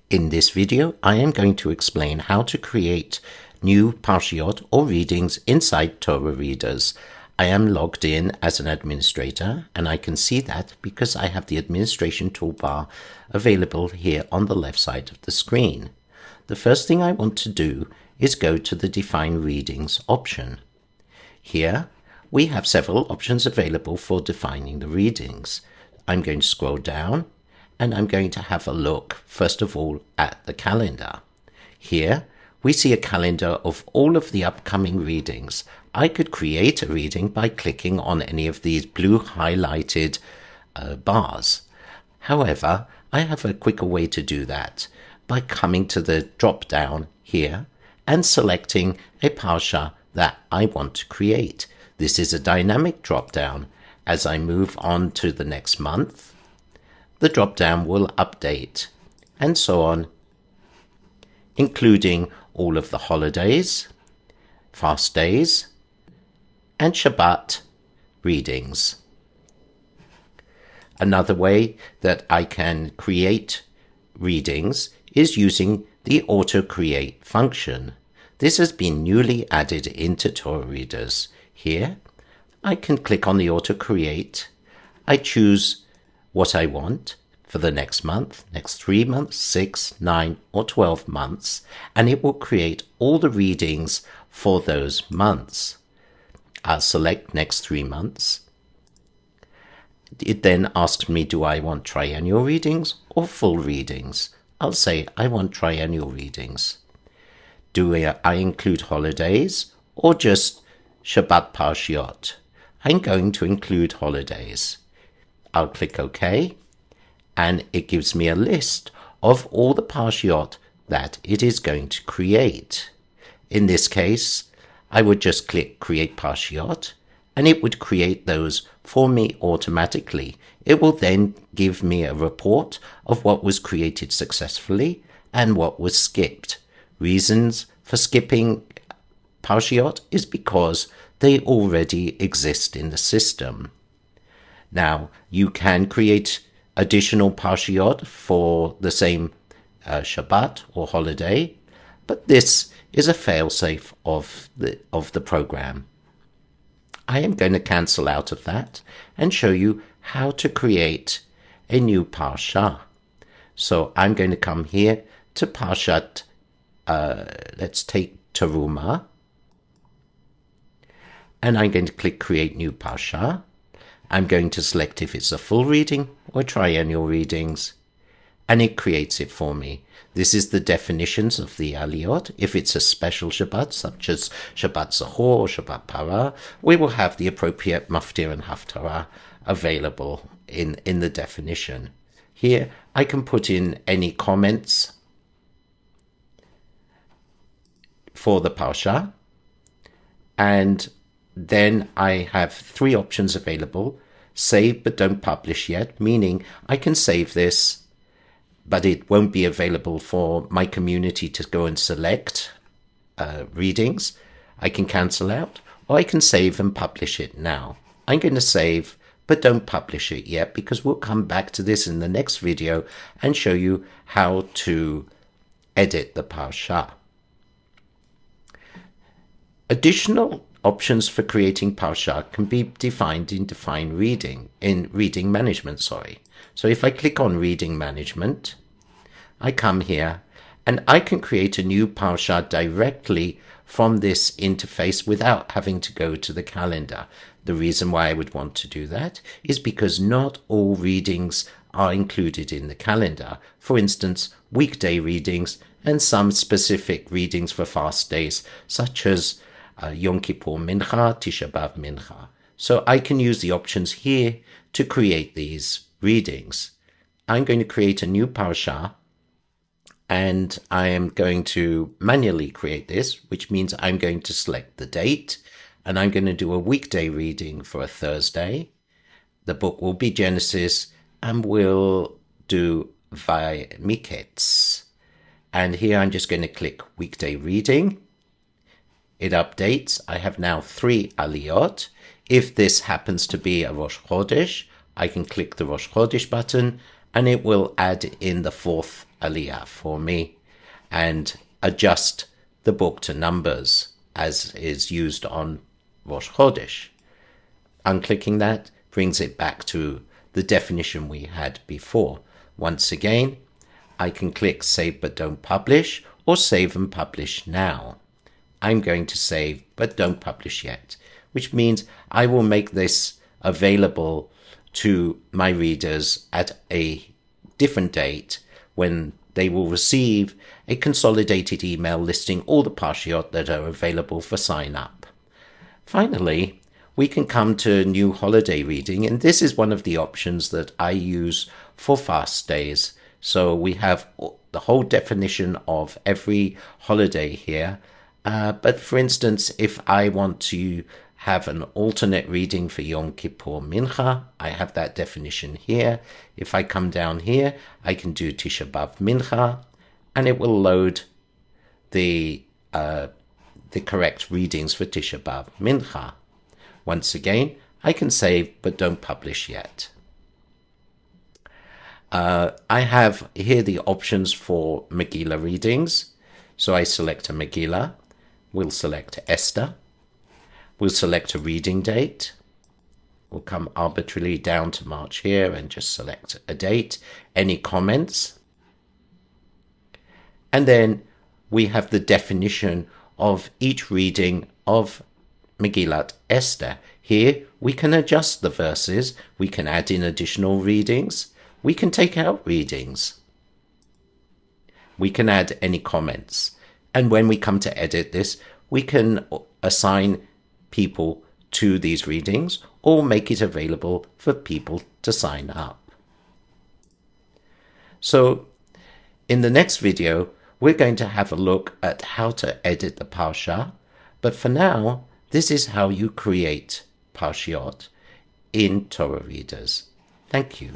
In this video, I am going to explain how to create new Parshiot or readings inside Torah Readers. I am logged in as an administrator, and I can see that because I have the administration toolbar available here on the left side of the screen. The first thing I want to do is go to the Define Readings option. Here, we have several options available for defining the readings. I'm going to scroll down, and I'm going to have a look, first of all, at the calendar. Here, we see a calendar of all of the upcoming readings. I could create a reading by clicking on any of these blue highlighted bars. However, I have a quicker way to do that by coming to the drop-down here and selecting a parsha that I want to create. This is a dynamic drop-down. As I move on to the next month, the drop-down will update, and so on, including all of the holidays, fast days, and Shabbat readings. Another way that I can create readings is using the auto-create function. This has been newly added into Torah Readers. Here, I can click on the auto-create. I choose what I want for the next month, next 3 months, 6, 9, or 12 months, and it will create all the readings for those months. I'll select next 3 months. It then asks me, do I want triennial readings or full readings? I'll say I want triennial readings. Do I include holidays or just Shabbat Parshiot? I'm going to include holidays. I'll click OK, and it gives me a list of all the Parshiot that it is going to create. In this case, I would just click Create Parshiot, and it would create those for me automatically. It will then give me a report of what was created successfully and what was skipped. Reasons for skipping Parshiot is because they already exist in the system. Now, you can create additional Parshiot for the same Shabbat or holiday, but this is a failsafe of the program. I am going to cancel out of that and show you how to create a new Parsha. So I'm going to come here to Parshat, let's take Teruma, and I'm going to click Create New Parsha. I'm going to select if it's a full reading or triennial readings, and it creates it for me. This is the definitions of the aliyot. If it's a special Shabbat, such as Shabbat Zachor or Shabbat Para, we will have the appropriate Maftir and Haftarah available in the definition. Here, I can put in any comments for the Parsha, and then I have 3 options available. Save but don't publish yet, meaning I can save this, but it won't be available for my community to go and select readings. I can cancel out, or I can save and publish it now. I'm going to save, but don't publish it yet, because we'll come back to this in the next video and show you how to edit the Parsha. Additional options for creating Parsha can be defined in reading management. So if I click on reading management, I come here and I can create a new Parsha directly from this interface without having to go to the calendar. The reason why I would want to do that is because not all readings are included in the calendar. For instance, weekday readings and some specific readings for fast days, such as Yom Kippur Mincha, Tisha B'Av Mincha. So I can use the options here to create these readings. I'm going to create a new Parsha, and I am going to manually create this, which means I'm going to select the date, and I'm going to do a weekday reading for a Thursday. The book will be Genesis, and we'll do Vayiketz. And here I'm just going to click weekday reading. It updates. I have now 3 aliyot. If this happens to be a Rosh Chodesh, I can click the Rosh Chodesh button, and it will add in the 4th aliyah for me and adjust the book to numbers as is used on Rosh Chodesh. Unclicking that brings it back to the definition we had before. Once again, I can click Save but Don't Publish or Save and Publish Now. I'm going to save but don't publish yet, which means I will make this available to my readers at a different date when they will receive a consolidated email listing all the Parshiot that are available for sign up. Finally, we can come to new holiday reading, and this is one of the options that I use for fast days. So we have the whole definition of every holiday here. But for instance, if I want to have an alternate reading for Yom Kippur Mincha, I have that definition here. If I come down here, I can do Tisha B'Av Mincha, and it will load the correct readings for Tisha B'Av Mincha. Once again, I can save but don't publish yet. I have here the options for Megillah readings. So I select a Megillah. We'll select Esther. We'll select a reading date. We'll come arbitrarily down to March here and just select a date. Any comments? And then we have the definition of each reading of Megillat Esther. Here we can adjust the verses. We can add in additional readings. We can take out readings. We can add any comments. And when we come to edit this, we can assign people to these readings or make it available for people to sign up. So in the next video, we're going to have a look at how to edit the Parsha. But for now, this is how you create Parshiot in Torah Readers. Thank you.